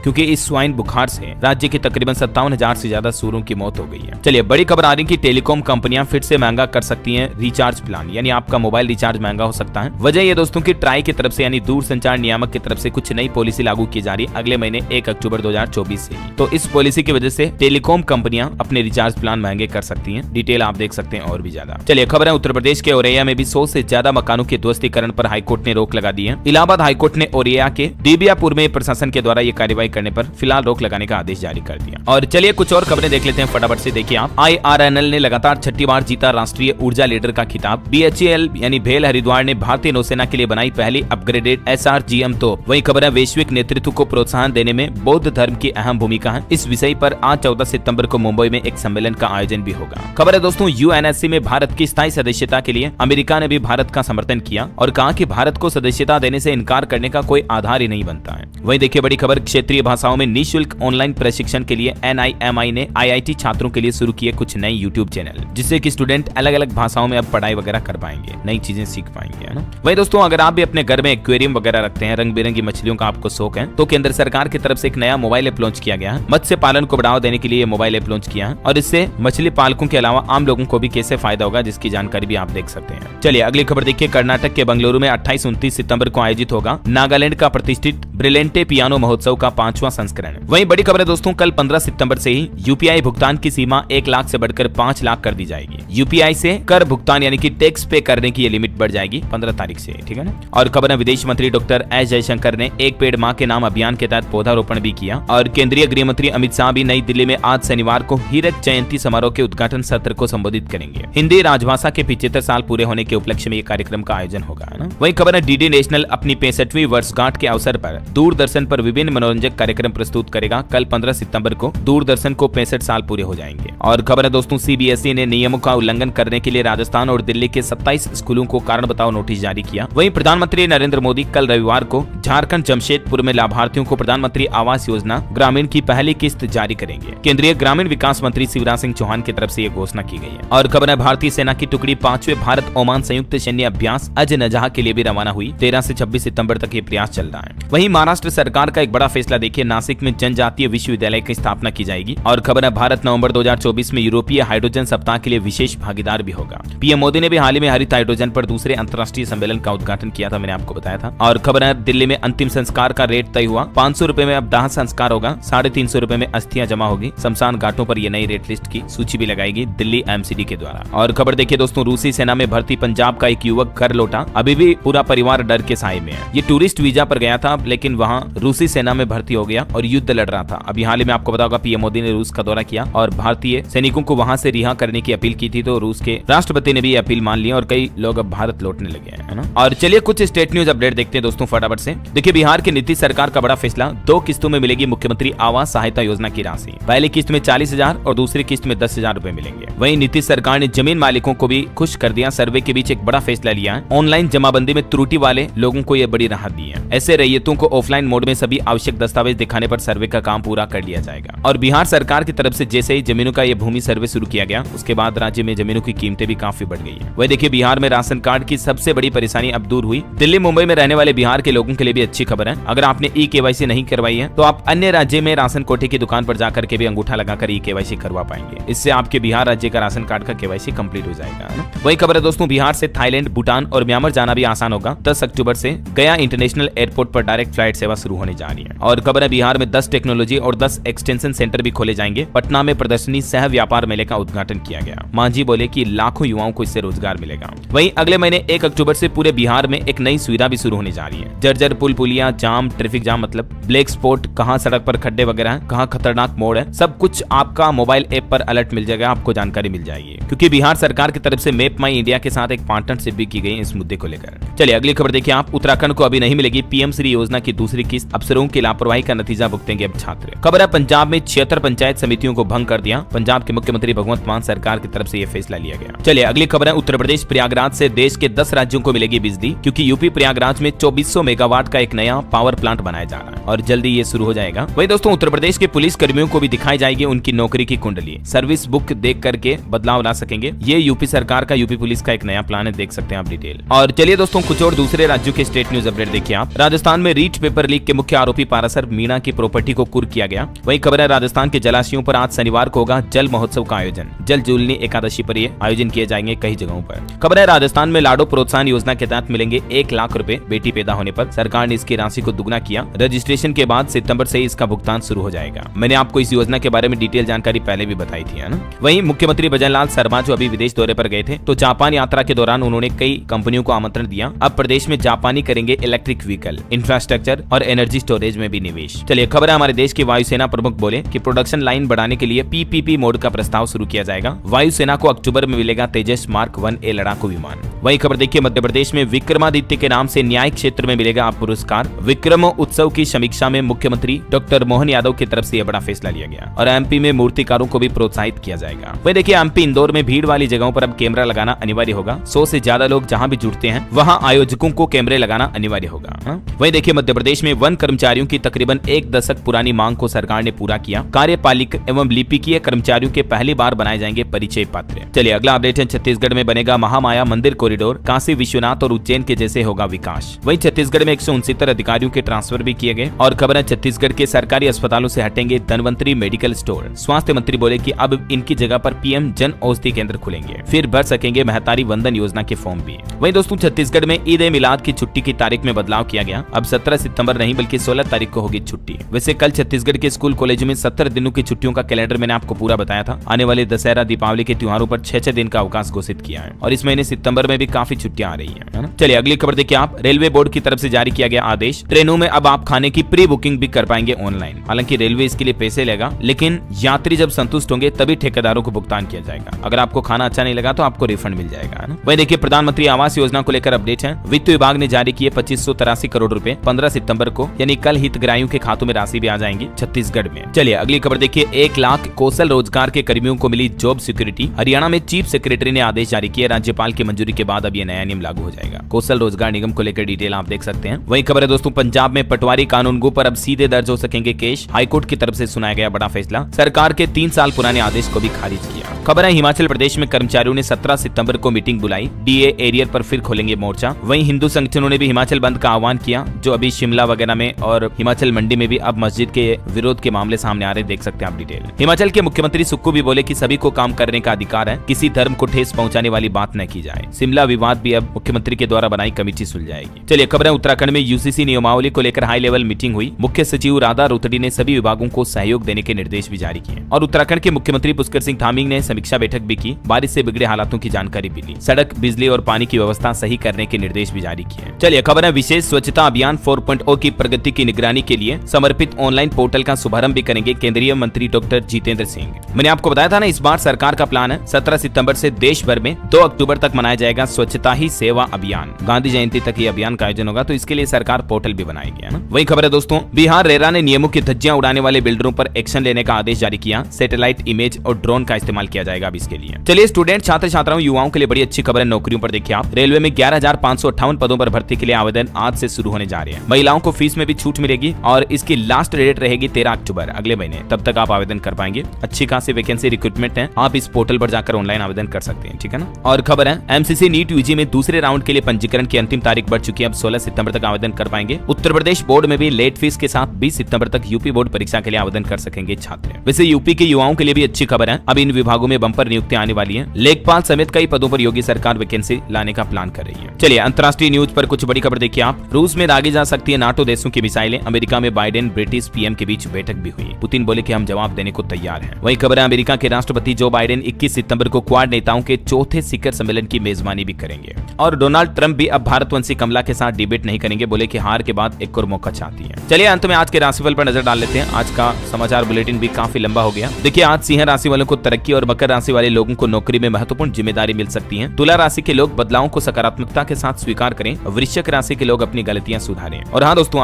क्योंकि इस स्वाइन बुखार से राज्य के तकरीबन 57,000 से ज्यादा सूरों की मौत हो गई है। चलिए बड़ी खबर आ रही कि टेलीकॉम कंपनियां फिर से महंगा कर सकती हैं रिचार्ज प्लान, यानी आपका मोबाइल रिचार्ज महंगा हो सकता है। वजह ये दोस्तों की ट्राई की तरफ से यानी दूरसंचार नियामक की तरफ से कुछ नई पॉलिसी लागू की जा रही है अगले महीने 1 अक्टूबर 2024 से। तो इस पॉलिसी की वजह से टेलीकॉम कंपनियां अपने रिचार्ज प्लान महंगे कर सकती हैं। डिटेल आप देख सकते हैं और भी ज्यादा। चलिए खबर है, उत्तर प्रदेश के औरैया में भी 100 से ज्यादा मकानों के ध्वस्तीकरण पर हाईकोर्ट ने रोक लगा दी है। इलाहाबाद हाईकोर्ट ने औरैया के दिबियापुर में प्रशासन के द्वारा ये कार्रवाई करने पर फिलहाल रोक लगाने का आदेश जारी कर दिया। और चलिए कुछ और खबरें देख लेते हैं फटाफट से। देखिए आप, IRNL ने लगातार 6ठी बार जीता राष्ट्रीय ऊर्जा लीडर का खिताब। BHEL यानी भेल हरिद्वार ने भारतीय नौसेना के लिए बनाई पहली अपग्रेडेड SRGM। तो वही खबर है, वैश्विक नेतृत्व को प्रोत्साहन देने में बौद्ध धर्म की अहम भूमिका है। इस विषय पर आज 14 सितंबर को मुंबई में एक सम्मेलन का आयोजन भी होगा। खबर है दोस्तों, UNSC में भारत की स्थायी सदस्यता के लिए अमेरिका ने भी भारत का समर्थन किया और कहा कि भारत को सदस्यता देने से इनकार करने का कोई आधार ही नहीं बनता है। वही देखिए बड़ी खबर, क्षेत्रीय भाषाओं में निःशुल्क ऑनलाइन प्रशिक्षण के लिए NIMI ने IIT छात्रों के लिए शुरू किए कुछ नए YouTube चैनल, जिससे कि स्टूडेंट अलग अलग भाषाओं में अब पढ़ाई वगैरह कर पाएंगे, नई चीजें सीख पाएंगे, है ना। वही दोस्तों, अगर आप भी अपने घर में एक्वेरियम वगैरह रखते हैं, रंग बिरंगी मछलियों का आपको शौक है, तो केंद्र सरकार की तरफ से एक नया मोबाइल ऐप लॉन्च किया गया है। मत्स्य पालन को बढ़ावा देने के लिए मोबाइल ऐप लॉन्च किया है और इससे मछली पालकों के अलावा आम लोगों को भी कैसे फायदा होगा, जिसकी जानकारी भी आप देख सकते हैं। चलिए अगली खबर देखिए, कर्नाटक के बंगलुरु में 28-29 सितंबर को आयोजित होगा नागालैंड का प्रतिष्ठित ब्रिलियंटे पियानो महोत्सव का 5वां संस्करण। वहीं बड़ी खबर है दोस्तों, कल 15 सितंबर से ही UPI भुगतान की सीमा 1 लाख से बढ़कर 5 लाख कर दी जाएगी। UPI से कर भुगतान यानी कि टैक्स पे करने की ये लिमिट बढ़ जाएगी 15 तारीख से, ठीक है ना। और खबर है, विदेश मंत्री डॉक्टर एस जयशंकर ने एक पेड़ मां के नाम अभियान के तहत पौधारोपण भी किया। और केंद्रीय गृह मंत्री अमित शाह भी नई दिल्ली में आज शनिवार को हीरक जयंती समारोह के उद्घाटन सत्र को संबोधित करेंगे। हिंदी राजभाषा के 75 साल पूरे होने के उपलक्ष्य में ये कार्यक्रम का आयोजन होगा, है ना। वही खबर है, DD नेशनल अपनी 65वीं वर्षगांठ के अवसर पर दूरदर्शन पर विभिन्न मनोरंजक कार्यक्रम प्रस्तुत करेगा। कल 15 सितंबर को दूरदर्शन को 65 साल पूरे हो जाएंगे। और खबर है दोस्तों, CBSE ने नियमों का उल्लंघन करने के लिए राजस्थान और दिल्ली के 27 स्कूलों को कारण बताओ नोटिस जारी किया। वहीं प्रधानमंत्री नरेंद्र मोदी कल रविवार को झारखंड जमशेदपुर में लाभार्थियों को प्रधानमंत्री आवास योजना ग्रामीण की पहली किस्त जारी करेंगे। केंद्रीय ग्रामीण विकास मंत्री शिवराज सिंह चौहान की तरफ से ये घोषणा की गई है। और खबर है, भारतीय सेना की टुकड़ी 5वें भारत ओमान संयुक्त सैन्य अभ्यास अज नजाह के लिए भी रवाना हुई। 13 से 26 सितंबर तक ये प्रयास चल रहा है। वहीं महाराष्ट्र सरकार का एक बड़ा फैसला देखिए, नासिक में जनजातीय विश्वविद्यालय की स्थापना की जाएगी। और खबर है, भारत नवंबर 2024 में यूरोपीय हाइड्रोजन सप्ताह के लिए विशेष भागीदार भी होगा। PM मोदी ने भी हाल ही में हरित हाइड्रोजन पर दूसरे अंतर्राष्ट्रीय सम्मेलन का उद्घाटन किया था, मैंने आपको बताया था। और खबर है, दिल्ली में अंतिम संस्कार का रेट तय हुआ। 500 रुपए में अब दाह संस्कार होगा, 350 रुपए में अस्थियां जमा होगी। शमशान घाटों पर ये नई रेट लिस्ट की सूची भी लगाएगी दिल्ली MCD के द्वारा। और खबर देखिए दोस्तों, रूसी सेना में भर्ती पंजाब का एक युवक घर लौटा, अभी भी पूरा परिवार डर के साए में है। ये टूरिस्ट वीजा पर गया था, लेकिन वहाँ रूसी सेना में भर्ती हो गया और युद्ध लड़ रहा था। अभी हाल ही में आपको बताओगा PM मोदी ने रूस का दौरा किया और भारतीय सैनिकों को वहां से रिहा करने की अपील की थी, तो रूस के राष्ट्रपति ने भी ये अपील मान ली और कई लोग अब भारत लौटने लगे हैं, है ना। और चलिए कुछ स्टेट न्यूज अपडेट देखते हैं दोस्तों फटाफट से। देखिए, बिहार की नीतीश सरकार का बड़ा फैसला, 2 किस्तों में मिलेगी मुख्यमंत्री आवास सहायता योजना की राशि। पहली किस्त में 40,000 और दूसरी किस्त में 10,000 रुपए मिलेंगे। वहीं नीतीश सरकार ने जमीन मालिकों को भी खुश कर दिया। सर्वे के बीच एक बड़ा फैसला लिया है। ऑनलाइन जमाबंदी में त्रुटि वाले लोगों को यह बड़ी राहत दी है। ऐसे रैयतों को ऑफलाइन मोड में सभी आवश्यक दस्तावेज दिखाने पर सर्वे का काम पूरा कर लिया जाएगा। और बिहार सरकार की तरफ से जैसे ही जमीनों का यह भूमि सर्वे शुरू किया गया, उसके बाद राज्य में जमीनों की कीमतें भी काफी बढ़ गई है। वही देखिए, बिहार में राशन कार्ड की सबसे बड़ी परेशानी अब दूर हुई। दिल्ली मुंबई में रहने वाले बिहार के लोगों के लिए भी अच्छी खबर है। अगर आपने E-KYC नहीं करवाई है तो आप अन्य राज्य में राशन कोटे की दुकान पर जाकर के भी अंगूठा लगाकर E-KYC करवा पाएंगे। इससे आपके बिहार राज्य का राशन कार्ड का KYC कंप्लीट हो जाएगा। वही खबर है दोस्तों, बिहार से थाईलैंड, भूटान और म्यांमार जाना भी आसान होगा। 10 अक्टूबर से गया इंटरनेशनल एयरपोर्ट पर डायरेक्ट फ्लाइट सेवा शुरू होने जा रही है। और खबर है, बिहार में 10 टेक्नोलॉजी और 10 एक्सटेंशन सेंटर भी खोले जाएंगे। पटना में प्रदर्शनी सह व्यापार मेले का उद्घाटन किया गया। मांझी बोले कि लाखों युवाओं को इससे रोजगार मिलेगा। वहीं अगले महीने 1 अक्टूबर से पूरे बिहार में एक नई सुविधा भी शुरू होने जा रही है। जर्जर पुल पुलिया जाम, ट्रैफिक जाम मतलब ब्लैक स्पॉट, कहां सड़क पर खड्डे वगैरह है, कहां खतरनाक मोड़ है, सब कुछ आपका मोबाइल ऐप पर अलर्ट मिल जाएगा, आपको जानकारी मिल जाएगी। क्योंकि बिहार सरकार की तरफ से मैप माई इंडिया के साथ एक पार्टनरशिप भी की गई इस मुद्दे को लेकर। चलिए अगली खबर देखिए आप, उत्तराखंड को अभी नहीं मिलेगी PM श्री योजना की दूसरी किस्त, अफसरों की लापरवाही का नतीजा भुगतेंगे अब छात्र। खबर है, पंजाब में 76 पंचायत समितियों को भंग कर दिया। पंजाब के मुख्यमंत्री भगवंत मान वर्तमान सरकार की तरफ से यह फैसला लिया गया। चलिए अगली खबर है, उत्तर प्रदेश प्रयागराज से देश के 10 राज्यों को मिलेगी बिजली, क्योंकि यूपी प्रयागराज में 2400 मेगावाट का एक नया पावर प्लांट बनाया जा रहा है और जल्दी ये शुरू हो जाएगा। वही दोस्तों उत्तर प्रदेश के पुलिस कर्मियों को भी दिखाई जाएगी उनकी नौकरी की कुंडली, सर्विस बुक देख करके बदलाव ला सकेंगे। ये यूपी सरकार का, यूपी पुलिस का एक नया प्लान है, देख सकते हैं आप डिटेल। और चलिए दोस्तों कुछ और दूसरे राज्यों के स्टेट न्यूज अपडेट देखिए आप। राजस्थान में रीट पेपर लीक के मुख्य आरोपी पारासर मीणा की प्रॉपर्टी को कुर्क किया गया। वही खबर है, राजस्थान के जलाशयों पर आज शनिवार को होगा जल महोत्सव का आयोजन। जल जूलनी एकादशी पर ये आयोजन किए जाएंगे कई जगहों पर। खबर है, राजस्थान में लाडो प्रोत्साहन योजना के तहत मिलेंगे 1 लाख रुपए बेटी पैदा होने पर। सरकार ने इसकी राशि को दुगना किया। रजिस्ट्रेशन के बाद सितंबर से ही इसका भुगतान शुरू हो जाएगा। मैंने आपको इस योजना के बारे में डिटेल जानकारी पहले भी बताई थी, है ना। वहीं मुख्यमंत्री भजनलाल शर्मा जो अभी विदेश दौरे पर गए थे, तो जापान यात्रा के दौरान उन्होंने कई कंपनियों को आमंत्रण दिया। अब प्रदेश में जापानी करेंगे इलेक्ट्रिक व्हीकल, इंफ्रास्ट्रक्चर और एनर्जी स्टोरेज में भी निवेश। चलिए खबर है, हमारे देश के वायुसेना प्रमुख बोले कि प्रोडक्शन लाइन बढ़ाने के लिए पीपीपी मोड का प्रस्ताव शुरू किया जाएगा। वायुसेना को अक्टूबर में मिलेगा तेजस मार्क 1A लड़ाकू विमान। वही खबर देखिए, मध्य प्रदेश में विक्रमादित्य के नाम से न्यायिक क्षेत्र में मिलेगा पुरस्कार। विक्रम उत्सव की समीक्षा में मुख्यमंत्री डॉक्टर मोहन यादव की तरफ से यह बड़ा फैसला लिया गया और एमपी में मूर्तिकारों को भी प्रोत्साहित किया जाएगा। वही देखिए, एमपी इंदौर में भीड़ वाली जगहों पर अब कैमरा लगाना अनिवार्य होगा। 100 से ज्यादा लोग जहां भी जुड़ते हैं वहां आयोजकों को कैमरे लगाना अनिवार्य होगा। वही देखिए, मध्य प्रदेश में वन कर्मचारियों की तकरीबन 1 दशक पुरानी मांग को सरकार ने पूरा किया। कार्यपालिक एवं लिपिकीय कर्मचारियों के पहली बार बनाए जाएंगे परिचय पत्र। चलिए अगला अपडेट है, छत्तीसगढ़ में बनेगा महामाया मंदिर कॉरिडोर। काशी विश्वनाथ और उज्जैन के जैसे होगा विकास। वही छत्तीसगढ़ में 169 अधिकारियों के ट्रांसफर भी किए गए। और खबर है, छत्तीसगढ़ के सरकारी अस्पतालों से हटेंगे धनवंतरी मेडिकल स्टोर। स्वास्थ्य मंत्री बोले कि अब इनकी जगह पर पीएम जन औषधि केंद्र खुलेंगे, फिर भर सकेंगे महतारी वंदन योजना के फॉर्म भी। वही दोस्तों छत्तीसगढ़ में ईद ए मिलाद की छुट्टी की तारीख में बदलाव किया गया। अब 17 सितंबर नहीं बल्कि 16 तारीख को होगी छुट्टी। वैसे कल छत्तीसगढ़ के स्कूल कॉलेजों में 17 दिनों की छुट्टियों का कैलेंडर मैंने आपको पूरा बताया था। आने वाले दशहरा दीपावली के त्योहारों पर 6 दिन का अवकाश घोषित किया है और इस महीने सितंबर में भी काफी छुट्टियां आ रही है ना। चलिए अगली खबर देखिए आप। रेलवे बोर्ड की तरफ से जारी किया गया आदेश, ट्रेनों में अब आप खाने की प्री बुकिंग भी कर पाएंगे ऑनलाइन। हालांकि रेलवे इसके लिए पैसे लेगा, लेकिन यात्री जब संतुष्ट होंगे तभी ठेकेदारों को भुगतान किया जाएगा। अगर आपको खाना अच्छा नहीं लगा तो आपको रिफंड मिल जाएगा ना। वही देखिए, प्रधानमंत्री आवास योजना को लेकर अपडेट है। वित्त विभाग ने जारी किए 2583 करोड़ रुपए 15 सितंबर को, यानी कल हितग्राहियों के खातों में राशि भी आ जाएंगी छत्तीसगढ़ में। चलिए अगली खबर देखिए, 1 लाख कौशल रोजगार के कर्मियों को मिली जॉब सिक्योरिटी। हरियाणा में चीफ सेक्रेटरी ने आदेश जारी किया। राज्यपाल की मंजूरी के बाद अब यह नया नियम लागू हो जाएगा। कौशल रोजगार निगम को लेकर डिटेल आप देख सकते हैं। वही खबर है दोस्तों, पंजाब में पटवारी कानूनगो पर अब सीधे दर्ज हो सकेंगे केस। हाईकोर्ट की तरफ से सुनाया गया बड़ा फैसला। सरकार के 3 साल पुराने आदेश को भी खारिज किया। खबर है, हिमाचल प्रदेश में कर्मचारियों ने 17 सितंबर को मीटिंग बुलाई। डीए एरियर पर फिर खोलेंगे मोर्चा। वहीं हिंदू संगठनों ने भी हिमाचल बंद का आह्वान किया, जो अभी शिमला वगैरह में और हिमाचल मंडी में भी अब मस्जिद के विरोध के मामले सामने आ रहे, देख सकते हैं आप डिटेल। हिमाचल के मुख्यमंत्री सुक्खू भी बोले कि सभी को काम करने का अधिकार है, किसी धर्म को ठेस पहुंचाने वाली बात न की जाए। शिमला विवाद भी अब मुख्यमंत्री के द्वारा बनाई कमेटी सुलझाएगी। चलिए खबर है, उत्तराखंड में यूसीसी नियमावली को लेकर हाई लेवल मीटिंग हुई। मुख्य सचिव राधा रोतड़ी ने सभी विभागों को सहयोग देने के निर्देश भी जारी किए और उत्तराखंड के मुख्यमंत्री पुष्कर सिंह धामी ने समीक्षा बैठक भी की। बारिश से बिगड़े हालातों की जानकारी भी ली। सड़क, बिजली और पानी की व्यवस्था सही करने के निर्देश भी जारी किए। चलिए खबर है, विशेष स्वच्छता अभियान 4.0 की प्रगति की निगरानी के लिए समर्पित ऑनलाइन पोर्टल का शुभारंभ भी करेंगे केंद्रीय मंत्री डॉक्टर जितेंद्र सिंह। मैंने आपको बताया था ना, इस बार सरकार का प्लान है 17 सितंबर से देश भर में 2 अक्टूबर तक मनाया जाएगा स्वच्छता ही सेवा अभियान। गांधी जयंती तक ये अभियान का आयोजन होगा, तो इसके लिए सरकार पोर्टल भी बनाएगी, है ना। वही खबर है दोस्तों, बिहार रेरा ने नियमों की धज्जियां उड़ाने वाले बिल्डरों पर एक्शन लेने का आदेश जारी किया। सैटेलाइट इमेज और ड्रोन का इस्तेमाल किया जाएगा अब इसके लिए। चलिए स्टूडेंट, छात्र छात्राओं, युवाओं के लिए बड़ी अच्छी खबर है नौकरियों पर देखिए आप। रेलवे में 11,558 पदों पर भर्ती के लिए आवेदन आज से शुरू होने जा रहे हैं। महिलाओं को फीस में भी छूट मिलेगी और इसकी लास्ट डेट रहेगी 13 अक्टूबर अगले महीने। तब तक आप आवेदन कर पाएंगे। अच्छी खासी वैकेंसी रिक्रूटमेंट है, आप इस पोर्टल पर जाकर ऑनलाइन आवेदन कर सकते हैं, ठीक है ना। और खबर है, एमसीसी नीट यूजी में दूसरे राउंड के लिए पंजीकरण की अंतिम तारीख बढ़ चुकी है। अब 16 सितंबर तक आवेदन कर पाएंगे। उत्तर प्रदेश बोर्ड में भी लेट फीस के साथ 20 सितंबर तक यूपी बोर्ड परीक्षा के लिए आवेदन कर सकेंगे छात्र। वैसे यूपी के युवाओं के लिए भी अच्छी खबर है, अब इन विभागों में बंपर नियुक्ति आने वाली है। लेखपाल समेत कई पदों पर योगी सरकार वैकेंसी लाने का प्लान कर रही है। चलिए अंतर्राष्ट्रीय न्यूज पर कुछ बड़ी खबर देखिए आप। रूस में दागी जा सकती है नाटो देशों की मिसाइलें। अमेरिका में बाइडेन ब्रिटिश पीएम के बीच बैठक भी हुई। पुतिन बोले कि हम जवाब देने को तैयार हैं। वही खबर है, अमेरिका के राष्ट्रपति जो बाइडेन 21 सितंबर को क्वाड नेताओं के चौथे शिखर सम्मेलन की मेजबानी भी करेंगे। और डोनाल्ड ट्रंप भी अब भारतवंशी कमला के साथ डिबेट नहीं करेंगे, बोले कि हार के बाद एक और मौका चाहती है। चलिए अंत में आज के राशिफल पर नजर डाल लेते हैं। आज का समाचार बुलेटिन भी काफी लंबा हो गया। देखिए आज सिंह राशि वालों को तरक्की और मकर राशि वाले लोगों को नौकरी में महत्वपूर्ण जिम्मेदारी मिल सकती है। तुला राशि के लोग बदलावों को सकारात्मकता के साथ स्वीकार करें। वृश्चिक राशि के लोग अपनी गलतियां सुधारें। और हाँ दोस्तों,